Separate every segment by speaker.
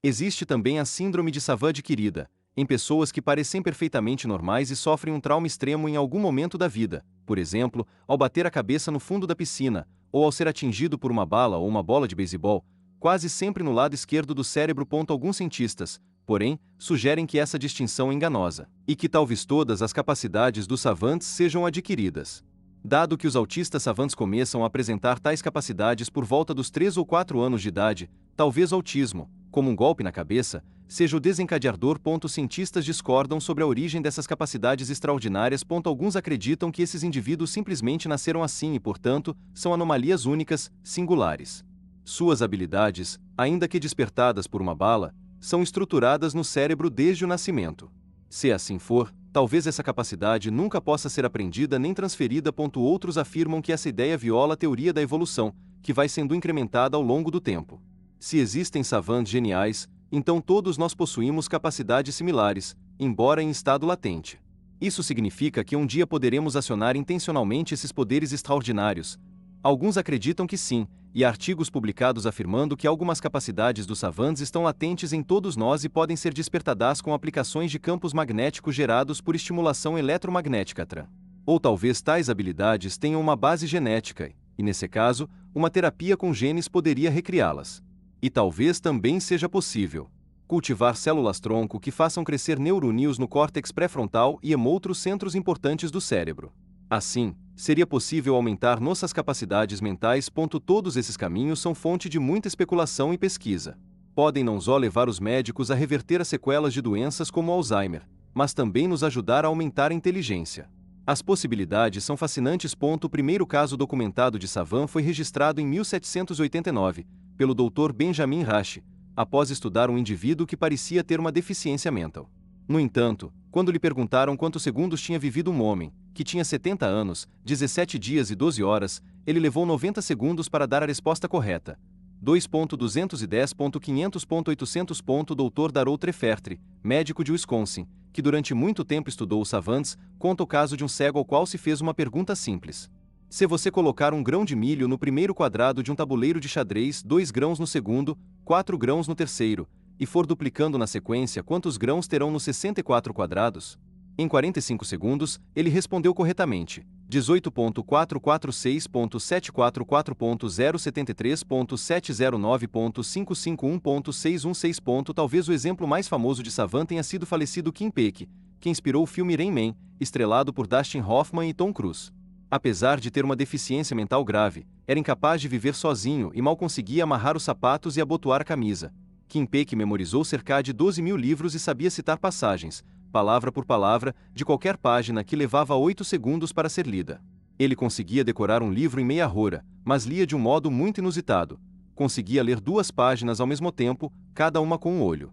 Speaker 1: Existe também a síndrome de Savant adquirida, em pessoas que parecem perfeitamente normais e sofrem um trauma extremo em algum momento da vida, por exemplo, ao bater a cabeça no fundo da piscina, ou ao ser atingido por uma bala ou uma bola de beisebol, quase sempre no lado esquerdo do cérebro. Alguns cientistas, porém, sugerem que essa distinção é enganosa, e que talvez todas as capacidades dos savantes sejam adquiridas. Dado que os autistas savantes começam a apresentar tais capacidades por volta dos 3 ou 4 anos de idade, talvez o autismo, como um golpe na cabeça, seja o desencadeador. Cientistas discordam sobre a origem dessas capacidades extraordinárias. Alguns acreditam que esses indivíduos simplesmente nasceram assim e, portanto, são anomalias únicas, singulares. Suas habilidades, ainda que despertadas por uma bala, são estruturadas no cérebro desde o nascimento. Se assim for, talvez essa capacidade nunca possa ser aprendida nem transferida. Outros afirmam que essa ideia viola a teoria da evolução, que vai sendo incrementada ao longo do tempo. Se existem savantes geniais, então todos nós possuímos capacidades similares, embora em estado latente. Isso significa que um dia poderemos acionar intencionalmente esses poderes extraordinários. Alguns acreditam que sim, e há artigos publicados afirmando que algumas capacidades dos savantes estão latentes em todos nós e podem ser despertadas com aplicações de campos magnéticos gerados por estimulação eletromagnética. Ou talvez tais habilidades tenham uma base genética, e nesse caso, uma terapia com genes poderia recriá-las. E talvez também seja possível cultivar células-tronco que façam crescer neuroníons no córtex pré-frontal e em outros centros importantes do cérebro. Assim, seria possível aumentar nossas capacidades mentais. Todos esses caminhos são fonte de muita especulação e pesquisa. Podem não só levar os médicos a reverter as sequelas de doenças como Alzheimer, mas também nos ajudar a aumentar a inteligência. As possibilidades são fascinantes. O primeiro caso documentado de Savant foi registrado em 1789, pelo Dr. Benjamin Rasch, após estudar um indivíduo que parecia ter uma deficiência mental. No entanto, quando lhe perguntaram quantos segundos tinha vivido um homem, que tinha 70 anos, 17 dias e 12 horas, ele levou 90 segundos para dar a resposta correta. 2.210.500.800. Dr. Darrell Treffertre, médico de Wisconsin, que durante muito tempo estudou os savantes, conta o caso de um cego ao qual se fez uma pergunta simples. Se você colocar um grão de milho no primeiro quadrado de um tabuleiro de xadrez, 2 grãos no segundo, 4 grãos no terceiro, e for duplicando na sequência, quantos grãos terão nos 64 quadrados? Em 45 segundos, ele respondeu corretamente: 18.446.744.073.709.551.616. Talvez o exemplo mais famoso de Savant tenha sido o falecido Kim Peek, que inspirou o filme Rain Man, estrelado por Dustin Hoffman e Tom Cruise. Apesar de ter uma deficiência mental grave, era incapaz de viver sozinho e mal conseguia amarrar os sapatos e abotoar a camisa. Kim Peek memorizou cerca de 12.000 livros e sabia citar passagens, palavra por palavra, de qualquer página que levava 8 segundos para ser lida. Ele conseguia decorar um livro em meia hora, mas lia de um modo muito inusitado. Conseguia ler 2 páginas ao mesmo tempo, cada uma com um olho.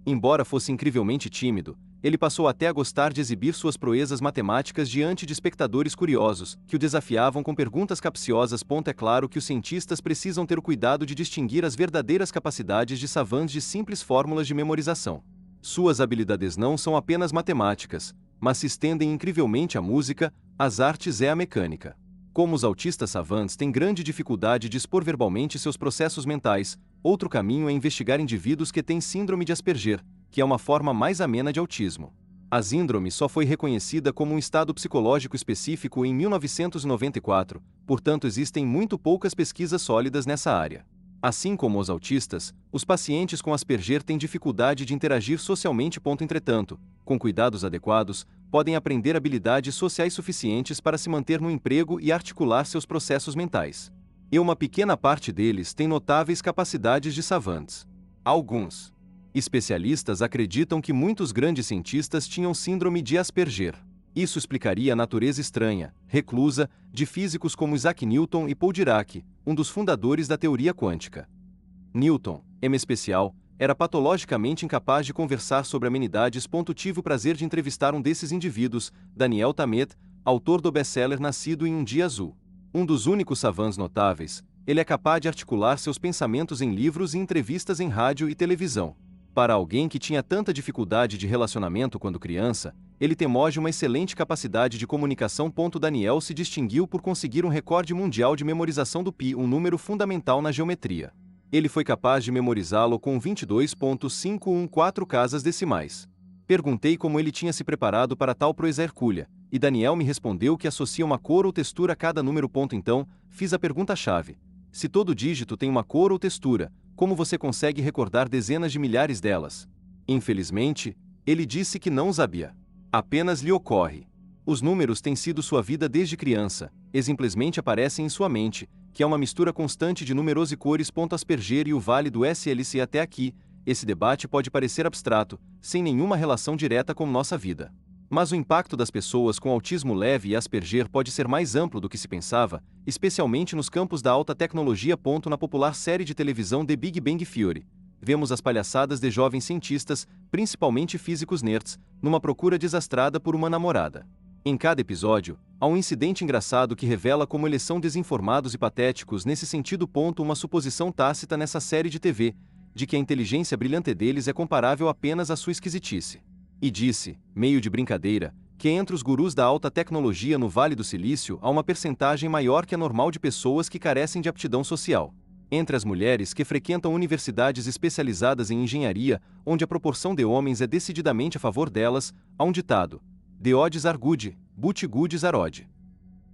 Speaker 1: Embora fosse incrivelmente tímido, ele passou até a gostar de exibir suas proezas matemáticas diante de espectadores curiosos, que o desafiavam com perguntas capciosas. É claro que os cientistas precisam ter o cuidado de distinguir as verdadeiras capacidades de savantes de simples fórmulas de memorização. Suas habilidades não são apenas matemáticas, mas se estendem incrivelmente à música, às artes e à mecânica. Como os autistas savantes têm grande dificuldade de expor verbalmente seus processos mentais, outro caminho é investigar indivíduos que têm síndrome de Asperger, que é uma forma mais amena de autismo. A síndrome só foi reconhecida como um estado psicológico específico em 1994, portanto existem muito poucas pesquisas sólidas nessa área. Assim como os autistas, os pacientes com Asperger têm dificuldade de interagir socialmente. Entretanto, com cuidados adequados, podem aprender habilidades sociais suficientes para se manter no emprego e articular seus processos mentais. E uma pequena parte deles tem notáveis capacidades de savantes. Alguns especialistas acreditam que muitos grandes cientistas tinham síndrome de Asperger. Isso explicaria a natureza estranha, reclusa, de físicos como Isaac Newton e Paul Dirac, um dos fundadores da teoria quântica. Newton, em especial, era patologicamente incapaz de conversar sobre amenidades. Tive o prazer de entrevistar um desses indivíduos, Daniel Tammet, autor do best-seller Nascido em um Dia Azul. Um dos únicos savantes notáveis, ele é capaz de articular seus pensamentos em livros e entrevistas em rádio e televisão. Para alguém que tinha tanta dificuldade de relacionamento quando criança, ele temoja uma excelente capacidade de comunicação. Daniel se distinguiu por conseguir um recorde mundial de memorização do pi, um número fundamental na geometria. Ele foi capaz de memorizá-lo com 22,514 casas decimais. Perguntei como ele tinha se preparado para tal proeza hercúlea, e Daniel me respondeu que associa uma cor ou textura a cada número. Então, fiz a pergunta-chave. Se todo dígito tem uma cor ou textura, como você consegue recordar dezenas de milhares delas? Infelizmente, ele disse que não sabia. Apenas lhe ocorre. Os números têm sido sua vida desde criança, e simplesmente aparecem em sua mente, que é uma mistura constante de números e cores. Asperger e o Vale do SLC. Até aqui, esse debate pode parecer abstrato, sem nenhuma relação direta com nossa vida. Mas o impacto das pessoas com autismo leve e Asperger pode ser mais amplo do que se pensava, especialmente nos campos da alta tecnologia. Na popular série de televisão The Big Bang Theory, vemos as palhaçadas de jovens cientistas, principalmente físicos nerds, numa procura desastrada por uma namorada. Em cada episódio, há um incidente engraçado que revela como eles são desinformados e patéticos nesse sentido. Uma suposição tácita nessa série de TV, de que a inteligência brilhante deles é comparável apenas à sua esquisitice. E disse, meio de brincadeira, que entre os gurus da alta tecnologia no Vale do Silício há uma percentagem maior que a normal de pessoas que carecem de aptidão social. Entre as mulheres que frequentam universidades especializadas em engenharia, onde a proporção de homens é decididamente a favor delas, há um ditado: De odds are good, but goods are odd.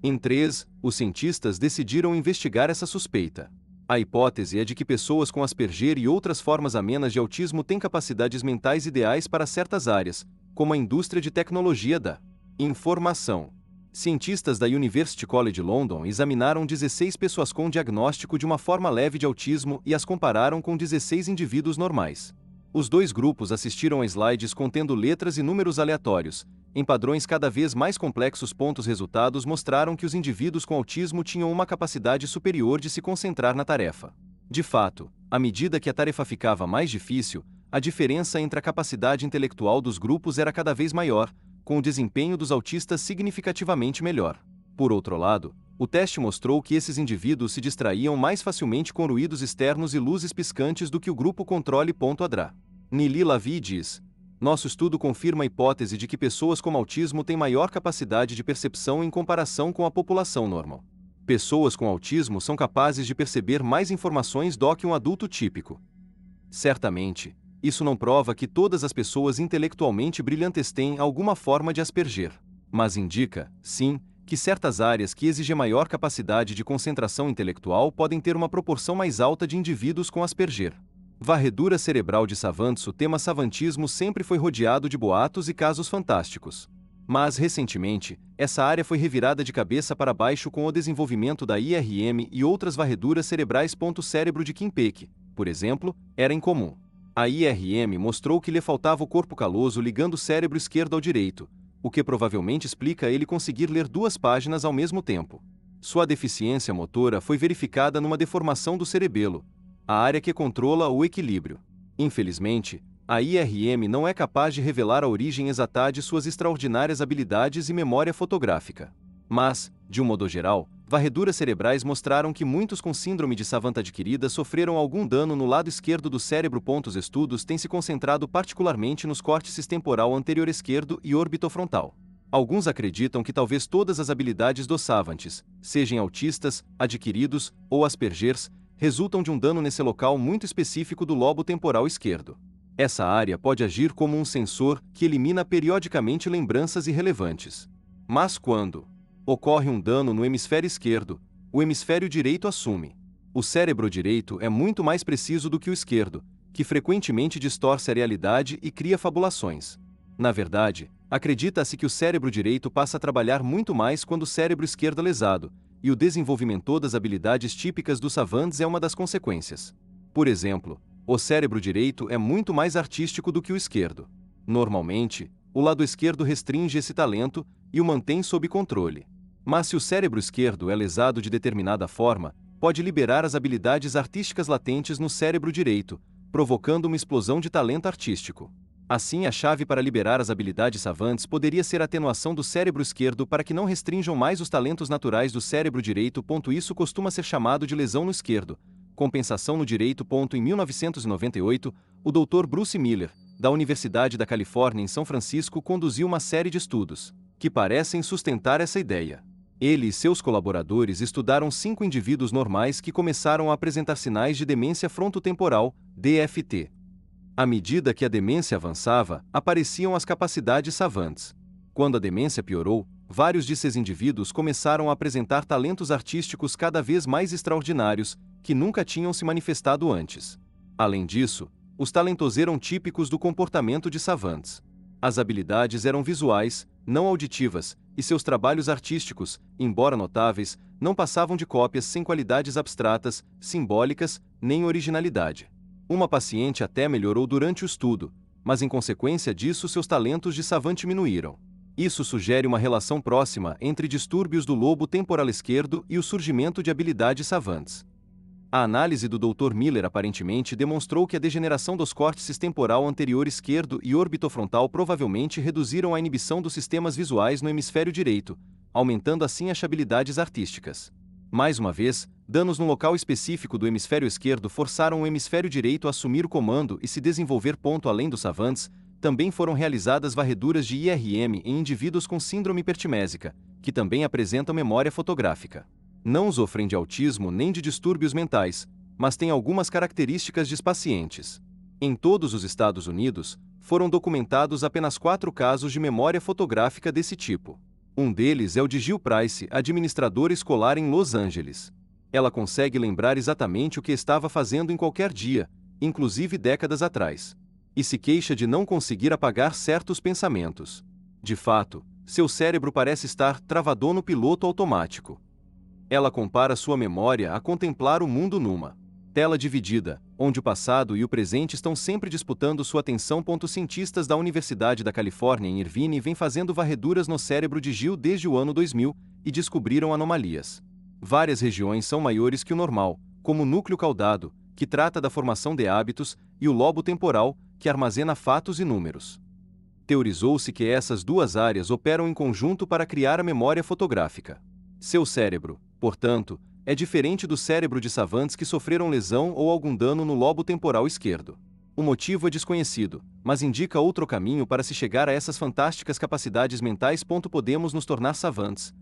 Speaker 1: Em 3, os cientistas decidiram investigar essa suspeita. A hipótese é de que pessoas com Asperger e outras formas amenas de autismo têm capacidades mentais ideais para certas áreas, como a indústria de tecnologia da informação. Cientistas da University College London examinaram 16 pessoas com diagnóstico de uma forma leve de autismo e as compararam com 16 indivíduos normais. Os dois grupos assistiram a slides contendo letras e números aleatórios, em padrões cada vez mais complexos. Os resultados mostraram que os indivíduos com autismo tinham uma capacidade superior de se concentrar na tarefa. De fato, à medida que a tarefa ficava mais difícil, a diferença entre a capacidade intelectual dos grupos era cada vez maior, com o desempenho dos autistas significativamente melhor. Por outro lado, o teste mostrou que esses indivíduos se distraíam mais facilmente com ruídos externos e luzes piscantes do que o grupo controle. Adra Nili Lavi diz: nosso estudo confirma a hipótese de que pessoas com autismo têm maior capacidade de percepção em comparação com a população normal. Pessoas com autismo são capazes de perceber mais informações do que um adulto típico. Certamente, isso não prova que todas as pessoas intelectualmente brilhantes têm alguma forma de Asperger, mas indica, sim, que certas áreas que exigem maior capacidade de concentração intelectual podem ter uma proporção mais alta de indivíduos com Asperger. Varredura cerebral de savantes. O tema savantismo sempre foi rodeado de boatos e casos fantásticos. Mas, recentemente, essa área foi revirada de cabeça para baixo com o desenvolvimento da IRM e outras varreduras cerebrais. O cérebro de Kim Peek, por exemplo, era incomum. A IRM mostrou que lhe faltava o corpo caloso ligando o cérebro esquerdo ao direito, o que provavelmente explica ele conseguir ler 2 páginas ao mesmo tempo. Sua deficiência motora foi verificada numa deformação do cerebelo, a área que controla o equilíbrio. Infelizmente, a IRM não é capaz de revelar a origem exata de suas extraordinárias habilidades e memória fotográfica. Mas, de um modo geral, varreduras cerebrais mostraram que muitos com síndrome de Savant adquirida sofreram algum dano no lado esquerdo do cérebro. Os estudos têm se concentrado particularmente nos córtices temporal anterior esquerdo e orbitofrontal. Alguns acreditam que talvez todas as habilidades dos Savantes, sejam autistas, adquiridos ou Aspergers, resultam de um dano nesse local muito específico do lobo temporal esquerdo. Essa área pode agir como um sensor que elimina periodicamente lembranças irrelevantes. Mas quando ocorre um dano no hemisfério esquerdo, o hemisfério direito assume. O cérebro direito é muito mais preciso do que o esquerdo, que frequentemente distorce a realidade e cria fabulações. Na verdade, acredita-se que o cérebro direito passa a trabalhar muito mais quando o cérebro esquerdo é lesado, e o desenvolvimento das habilidades típicas dos savantes é uma das consequências. Por exemplo, o cérebro direito é muito mais artístico do que o esquerdo. Normalmente, o lado esquerdo restringe esse talento e o mantém sob controle. Mas se o cérebro esquerdo é lesado de determinada forma, pode liberar as habilidades artísticas latentes no cérebro direito, provocando uma explosão de talento artístico. Assim, a chave para liberar as habilidades savantes poderia ser a atenuação do cérebro esquerdo para que não restringam mais os talentos naturais do cérebro direito. Isso costuma ser chamado de lesão no esquerdo, compensação no direito. Em 1998, o Dr. Bruce Miller, da Universidade da Califórnia em São Francisco, conduziu uma série de estudos que parecem sustentar essa ideia. Ele e seus colaboradores estudaram 5 indivíduos normais que começaram a apresentar sinais de demência frontotemporal, DFT. À medida que a demência avançava, apareciam as capacidades savantes. Quando a demência piorou, vários desses indivíduos começaram a apresentar talentos artísticos cada vez mais extraordinários, que nunca tinham se manifestado antes. Além disso, os talentos eram típicos do comportamento de savantes. As habilidades eram visuais, não auditivas, e seus trabalhos artísticos, embora notáveis, não passavam de cópias sem qualidades abstratas, simbólicas, nem originalidade. Uma paciente até melhorou durante o estudo, mas em consequência disso seus talentos de savante diminuíram. Isso sugere uma relação próxima entre distúrbios do lobo temporal esquerdo e o surgimento de habilidades savantes. A análise do Dr. Miller aparentemente demonstrou que a degeneração dos córtices temporal anterior esquerdo e orbitofrontal provavelmente reduziram a inibição dos sistemas visuais no hemisfério direito, aumentando assim as habilidades artísticas. Mais uma vez, danos no local específico do hemisfério esquerdo forçaram o hemisfério direito a assumir o comando e se desenvolver. Além dos savantes, também foram realizadas varreduras de IRM em indivíduos com síndrome hipertimésica, que também apresentam memória fotográfica. Não sofrem de autismo nem de distúrbios mentais, mas têm algumas características dos pacientes. Em todos os Estados Unidos, foram documentados apenas 4 casos de memória fotográfica desse tipo. Um deles é o de Jill Price, administradora escolar em Los Angeles. Ela consegue lembrar exatamente o que estava fazendo em qualquer dia, inclusive décadas atrás. E se queixa de não conseguir apagar certos pensamentos. De fato, seu cérebro parece estar travado no piloto automático. Ela compara sua memória a contemplar o mundo numa tela dividida, onde o passado e o presente estão sempre disputando sua atenção. Cientistas da Universidade da Califórnia em Irvine vêm fazendo varreduras no cérebro de Jill desde o ano 2000 e descobriram anomalias. Várias regiões são maiores que o normal, como o núcleo caudado, que trata da formação de hábitos, e o lobo temporal, que armazena fatos e números. Teorizou-se que essas duas áreas operam em conjunto para criar a memória fotográfica. Seu cérebro, portanto, é diferente do cérebro de savantes que sofreram lesão ou algum dano no lobo temporal esquerdo. O motivo é desconhecido, mas indica outro caminho para se chegar a essas fantásticas capacidades mentais. Podemos nos tornar savantes.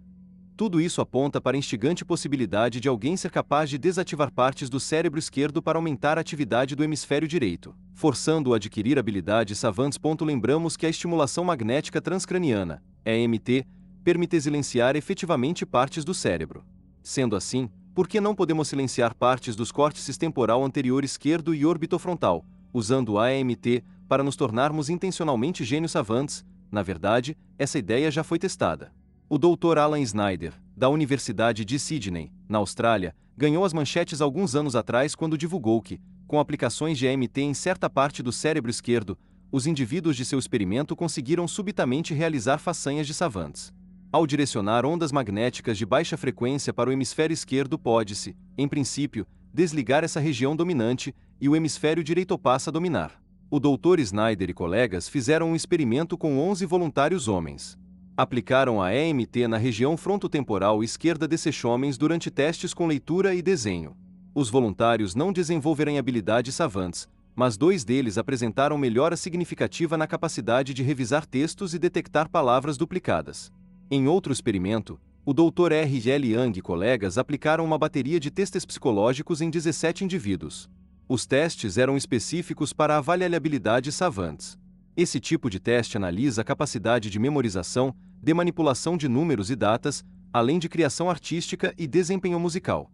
Speaker 1: Tudo isso aponta para a instigante possibilidade de alguém ser capaz de desativar partes do cérebro esquerdo para aumentar a atividade do hemisfério direito, forçando-o a adquirir habilidades savantes. Lembramos que a estimulação magnética transcraniana, EMT, permite silenciar efetivamente partes do cérebro. Sendo assim, por que não podemos silenciar partes dos córtices temporal anterior esquerdo e orbitofrontal, usando o AMT, para nos tornarmos intencionalmente gênios savantes? Na verdade, essa ideia já foi testada. O Dr. Alan Snyder, da Universidade de Sydney, na Austrália, ganhou as manchetes alguns anos atrás quando divulgou que, com aplicações de AMT em certa parte do cérebro esquerdo, os indivíduos de seu experimento conseguiram subitamente realizar façanhas de savantes. Ao direcionar ondas magnéticas de baixa frequência para o hemisfério esquerdo, pode-se, em princípio, desligar essa região dominante, e o hemisfério direito passa a dominar. O Dr. Snyder e colegas fizeram um experimento com 11 voluntários homens. Aplicaram a EMT na região frontotemporal esquerda desses homens durante testes com leitura e desenho. Os voluntários não desenvolveram habilidades savantes, mas 2 deles apresentaram melhora significativa na capacidade de revisar textos e detectar palavras duplicadas. Em outro experimento, o Dr. R. L. Young e colegas aplicaram uma bateria de testes psicológicos em 17 indivíduos. Os testes eram específicos para avaliar habilidades savantes. Esse tipo de teste analisa a capacidade de memorização, de manipulação de números e datas, além de criação artística e desempenho musical.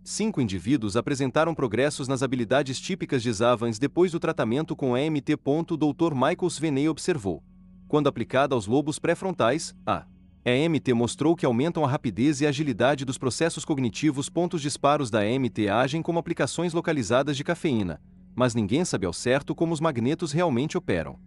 Speaker 1: 5 indivíduos apresentaram progressos nas habilidades típicas de savants depois do tratamento com EMT. O Dr. Michael Sveney observou: quando aplicada aos lobos pré-frontais, a EMT mostrou que aumentam a rapidez e a agilidade dos processos cognitivos. Os disparos da EMT agem como aplicações localizadas de cafeína, mas ninguém sabe ao certo como os magnetos realmente operam.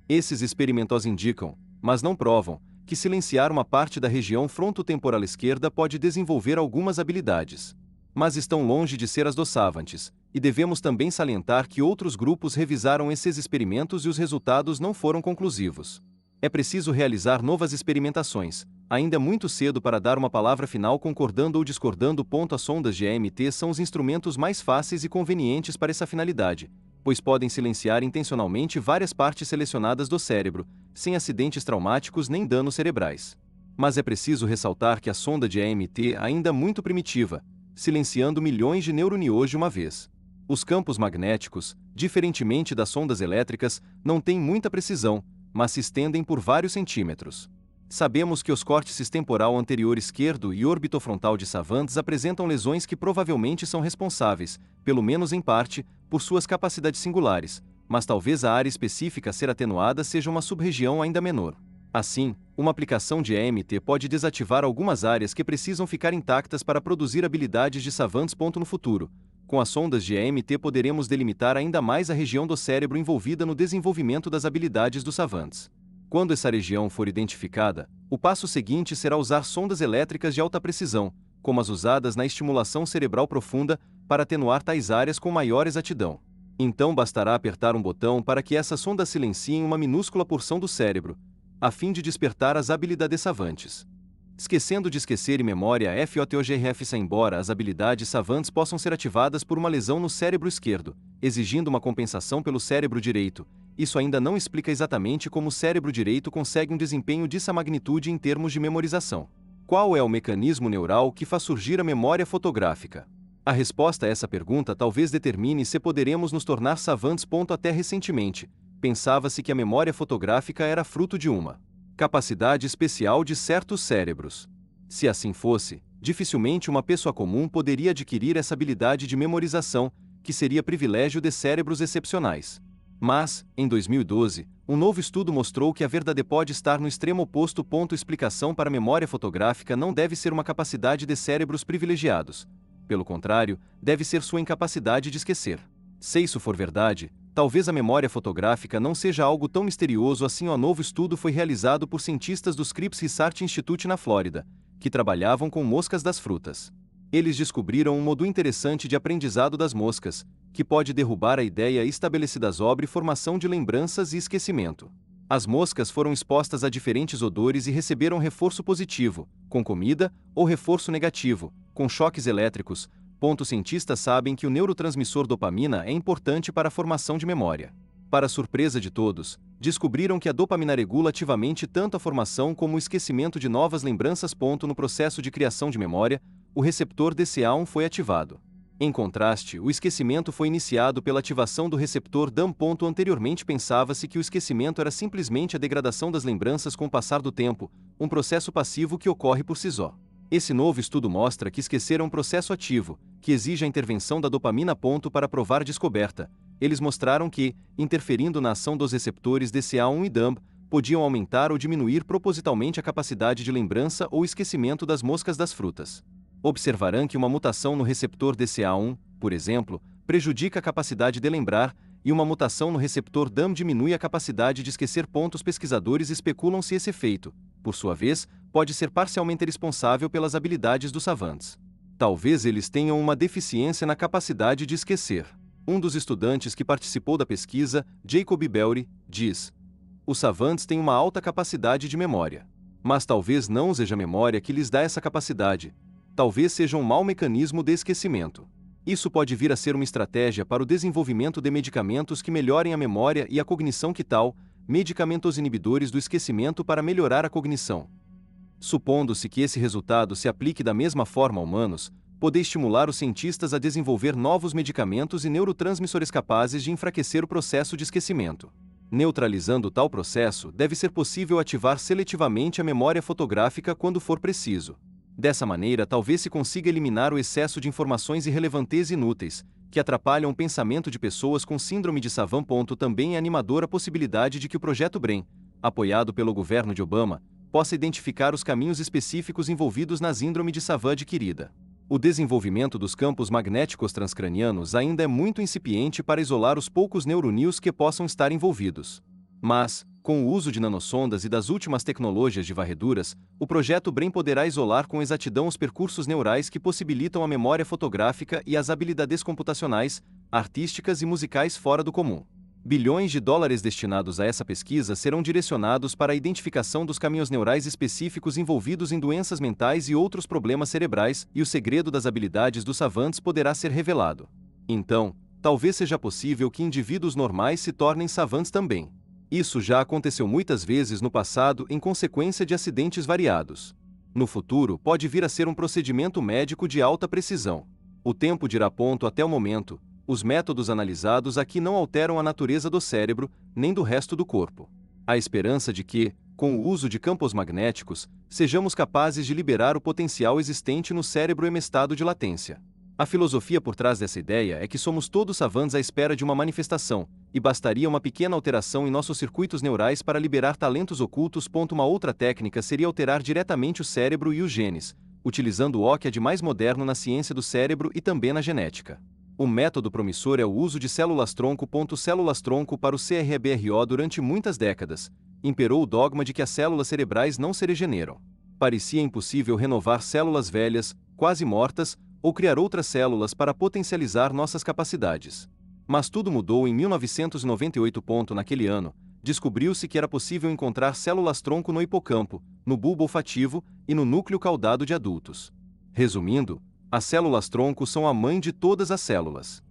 Speaker 1: Esses experimentos indicam, mas não provam, que silenciar uma parte da região frontotemporal esquerda pode desenvolver algumas habilidades. Mas estão longe de ser as dos savantes, e devemos também salientar que outros grupos revisaram esses experimentos e os resultados não foram conclusivos. É preciso realizar novas experimentações. Ainda é muito cedo para dar uma palavra final concordando ou discordando. As sondas de EMT são os instrumentos mais fáceis e convenientes para essa finalidade, pois podem silenciar intencionalmente várias partes selecionadas do cérebro, sem acidentes traumáticos nem danos cerebrais. Mas é preciso ressaltar que a sonda de EMT ainda é muito primitiva, silenciando milhões de neurônios de uma vez. Os campos magnéticos, diferentemente das sondas elétricas, não têm muita precisão, mas se estendem por vários centímetros. Sabemos que os córtices temporal anterior esquerdo e orbitofrontal de savantes apresentam lesões que provavelmente são responsáveis, pelo menos em parte, por suas capacidades singulares, mas talvez a área específica a ser atenuada seja uma sub-região ainda menor. Assim, uma aplicação de EMT pode desativar algumas áreas que precisam ficar intactas para produzir habilidades de savantes. No futuro, com as sondas de EMT poderemos delimitar ainda mais a região do cérebro envolvida no desenvolvimento das habilidades dos savantes. Quando essa região for identificada, o passo seguinte será usar sondas elétricas de alta precisão, como as usadas na estimulação cerebral profunda, para atenuar tais áreas com maior exatidão. Então bastará apertar um botão para que essa sonda silencie uma minúscula porção do cérebro, a fim de despertar as habilidades savantes. Esquecendo de esquecer e memória FOTOGRF. Embora as habilidades savantes possam ser ativadas por uma lesão no cérebro esquerdo, exigindo uma compensação pelo cérebro direito, isso ainda não explica exatamente como o cérebro direito consegue um desempenho dessa magnitude em termos de memorização. Qual é o mecanismo neural que faz surgir a memória fotográfica? A resposta a essa pergunta talvez determine se poderemos nos tornar savantes. Até recentemente, pensava-se que a memória fotográfica era fruto de uma capacidade especial de certos cérebros. Se assim fosse, dificilmente uma pessoa comum poderia adquirir essa habilidade de memorização, que seria privilégio de cérebros excepcionais. Mas, em 2012, um novo estudo mostrou que a verdade pode estar no extremo oposto. Explicação para a memória fotográfica não deve ser uma capacidade de cérebros privilegiados. Pelo contrário, deve ser sua incapacidade de esquecer. Se isso for verdade, talvez a memória fotográfica não seja algo tão misterioso assim. O novo estudo foi realizado por cientistas do Scripps Research Institute na Flórida, que trabalhavam com moscas das frutas. Eles descobriram um modo interessante de aprendizado das moscas, que pode derrubar a ideia estabelecida sobre formação de lembranças e esquecimento. As moscas foram expostas a diferentes odores e receberam reforço positivo, com comida, ou reforço negativo, com choques elétricos. Cientistas sabem que o neurotransmissor dopamina é importante para a formação de memória. Para surpresa de todos, descobriram que a dopamina regula ativamente tanto a formação como o esquecimento de novas lembranças. No processo de criação de memória, o receptor DCA1 foi ativado. Em contraste, o esquecimento foi iniciado pela ativação do receptor DAM. Anteriormente pensava-se que o esquecimento era simplesmente a degradação das lembranças com o passar do tempo, um processo passivo que ocorre por si só. Esse novo estudo mostra que esquecer é um processo ativo, que exige a intervenção da dopamina. Para provar a descoberta, eles mostraram que, interferindo na ação dos receptores DCA1 e DAM, podiam aumentar ou diminuir propositalmente a capacidade de lembrança ou esquecimento das moscas das frutas. Observarão que uma mutação no receptor DCA1, por exemplo, prejudica a capacidade de lembrar, e uma mutação no receptor DAM diminui a capacidade de esquecer. Os pesquisadores especulam se esse efeito, por sua vez, pode ser parcialmente responsável pelas habilidades dos savantes. Talvez eles tenham uma deficiência na capacidade de esquecer. Um dos estudantes que participou da pesquisa, Jacob Belry, diz: os savantes têm uma alta capacidade de memória. Mas talvez não seja a memória que lhes dá essa capacidade. Talvez seja um mau mecanismo de esquecimento. Isso pode vir a ser uma estratégia para o desenvolvimento de medicamentos que melhorem a memória e a cognição. Que tal? Medicamentos inibidores do esquecimento para melhorar a cognição. Supondo-se que esse resultado se aplique da mesma forma a humanos, pode estimular os cientistas a desenvolver novos medicamentos e neurotransmissores capazes de enfraquecer o processo de esquecimento. Neutralizando tal processo, deve ser possível ativar seletivamente a memória fotográfica quando for preciso. Dessa maneira, talvez se consiga eliminar o excesso de informações irrelevantes e inúteis, que atrapalham o pensamento de pessoas com síndrome de Savant. Também é animadora a possibilidade de que o projeto BRAIN, apoiado pelo governo de Obama, possa identificar os caminhos específicos envolvidos na síndrome de Savant adquirida. O desenvolvimento dos campos magnéticos transcranianos ainda é muito incipiente para isolar os poucos neurônios que possam estar envolvidos. Mas, com o uso de nanosondas e das últimas tecnologias de varreduras, o projeto BRAIN poderá isolar com exatidão os percursos neurais que possibilitam a memória fotográfica e as habilidades computacionais, artísticas e musicais fora do comum. Bilhões de dólares destinados a essa pesquisa serão direcionados para a identificação dos caminhos neurais específicos envolvidos em doenças mentais e outros problemas cerebrais, e o segredo das habilidades dos savantes poderá ser revelado. Então, talvez seja possível que indivíduos normais se tornem savantes também. Isso já aconteceu muitas vezes no passado em consequência de acidentes variados. No futuro, pode vir a ser um procedimento médico de alta precisão. O tempo dirá ponto até o momento. Os métodos analisados aqui não alteram a natureza do cérebro, nem do resto do corpo. Há esperança de que, com o uso de campos magnéticos, sejamos capazes de liberar o potencial existente no cérebro em estado de latência. A filosofia por trás dessa ideia é que somos todos savantes à espera de uma manifestação, e bastaria uma pequena alteração em nossos circuitos neurais para liberar talentos ocultos. Uma outra técnica seria alterar diretamente o cérebro e os genes, utilizando o que há de mais moderno na ciência do cérebro e também na genética. Um método promissor é o uso de células-tronco. Células-tronco para o CRBRO durante muitas décadas, imperou o dogma de que as células cerebrais não se regeneram. Parecia impossível renovar células velhas, quase mortas, ou criar outras células para potencializar nossas capacidades. Mas tudo mudou em 1998. Naquele ano, descobriu-se que era possível encontrar células-tronco no hipocampo, no bulbo olfativo e no núcleo caudado de adultos. Resumindo, as células-tronco são a mãe de todas as células.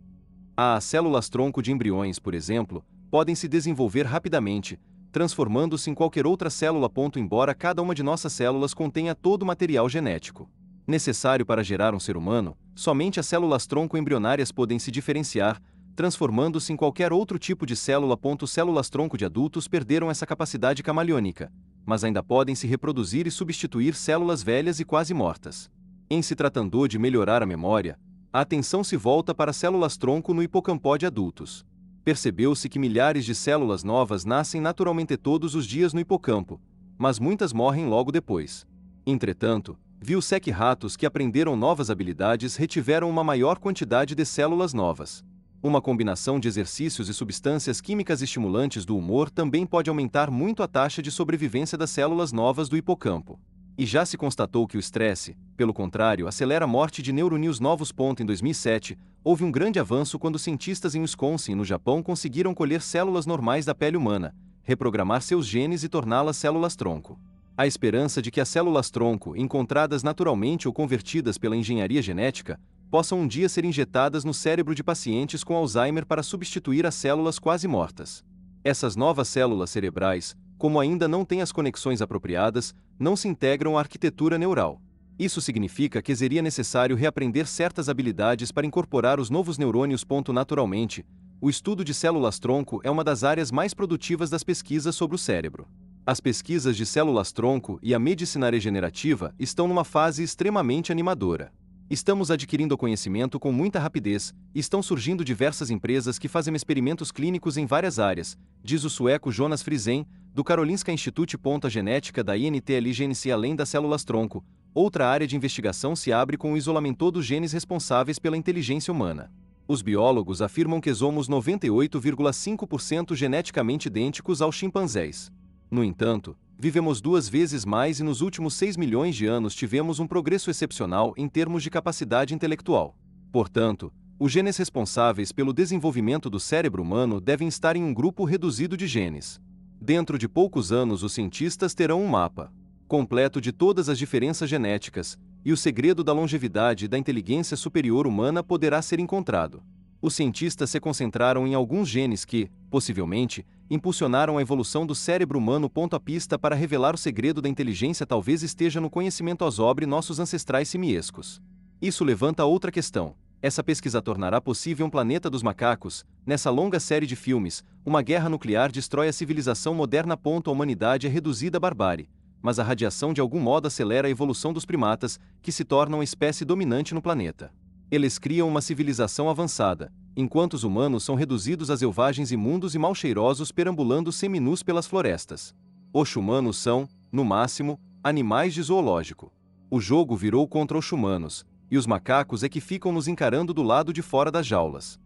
Speaker 1: As células-tronco de embriões, por exemplo, podem se desenvolver rapidamente, transformando-se em qualquer outra célula. Embora cada uma de nossas células contenha todo o material genético necessário para gerar um ser humano, somente as células-tronco embrionárias podem se diferenciar, transformando-se em qualquer outro tipo de célula. Células-tronco de adultos perderam essa capacidade camaleônica, mas ainda podem se reproduzir e substituir células velhas e quase mortas. Em se tratando de melhorar a memória, a atenção se volta para células-tronco no hipocampo de adultos. Percebeu-se que milhares de células novas nascem naturalmente todos os dias no hipocampo, mas muitas morrem logo depois. Entretanto, viu-se que ratos que aprenderam novas habilidades retiveram uma maior quantidade de células novas. Uma combinação de exercícios e substâncias químicas estimulantes do humor também pode aumentar muito a taxa de sobrevivência das células novas do hipocampo. E já se constatou que o estresse, pelo contrário, acelera a morte de neurônios novos. Em 2007, houve um grande avanço quando cientistas em Wisconsin, no Japão, conseguiram colher células normais da pele humana, reprogramar seus genes e torná-las células-tronco. A esperança de que as células-tronco, encontradas naturalmente ou convertidas pela engenharia genética, possam um dia ser injetadas no cérebro de pacientes com Alzheimer para substituir as células quase mortas. Essas novas células cerebrais, como ainda não têm as conexões apropriadas, não se integram à arquitetura neural. Isso significa que seria necessário reaprender certas habilidades para incorporar os novos neurônios. Naturalmente, o estudo de células-tronco é uma das áreas mais produtivas das pesquisas sobre o cérebro. As pesquisas de células-tronco e a medicina regenerativa estão numa fase extremamente animadora. Estamos adquirindo conhecimento com muita rapidez, e estão surgindo diversas empresas que fazem experimentos clínicos em várias áreas, diz o sueco Jonas Friesen, do Karolinska Institute. A genética da INTLGNC. Além das células-tronco, outra área de investigação se abre com o isolamento dos genes responsáveis pela inteligência humana. Os biólogos afirmam que somos 98,5% geneticamente idênticos aos chimpanzés. No entanto, vivemos 2 vezes mais e nos últimos 6 milhões de anos tivemos um progresso excepcional em termos de capacidade intelectual. Portanto, os genes responsáveis pelo desenvolvimento do cérebro humano devem estar em um grupo reduzido de genes. Dentro de poucos anos, os cientistas terão um mapa completo de todas as diferenças genéticas, e o segredo da longevidade e da inteligência superior humana poderá ser encontrado. Os cientistas se concentraram em alguns genes que, possivelmente, impulsionaram a evolução do cérebro humano. A pista para revelar o segredo da inteligência talvez esteja no conhecimento sobre nossos ancestrais simiescos. Isso levanta outra questão. Essa pesquisa tornará possível um planeta dos macacos. Nessa longa série de filmes, uma guerra nuclear destrói a civilização moderna. A humanidade é reduzida à barbárie, mas a radiação de algum modo acelera a evolução dos primatas, que se tornam a espécie dominante no planeta. Eles criam uma civilização avançada, enquanto os humanos são reduzidos a selvagens imundos e mal cheirosos perambulando seminus pelas florestas. Os humanos são, no máximo, animais de zoológico. O jogo virou contra os humanos, e os macacos é que ficam nos encarando do lado de fora das jaulas.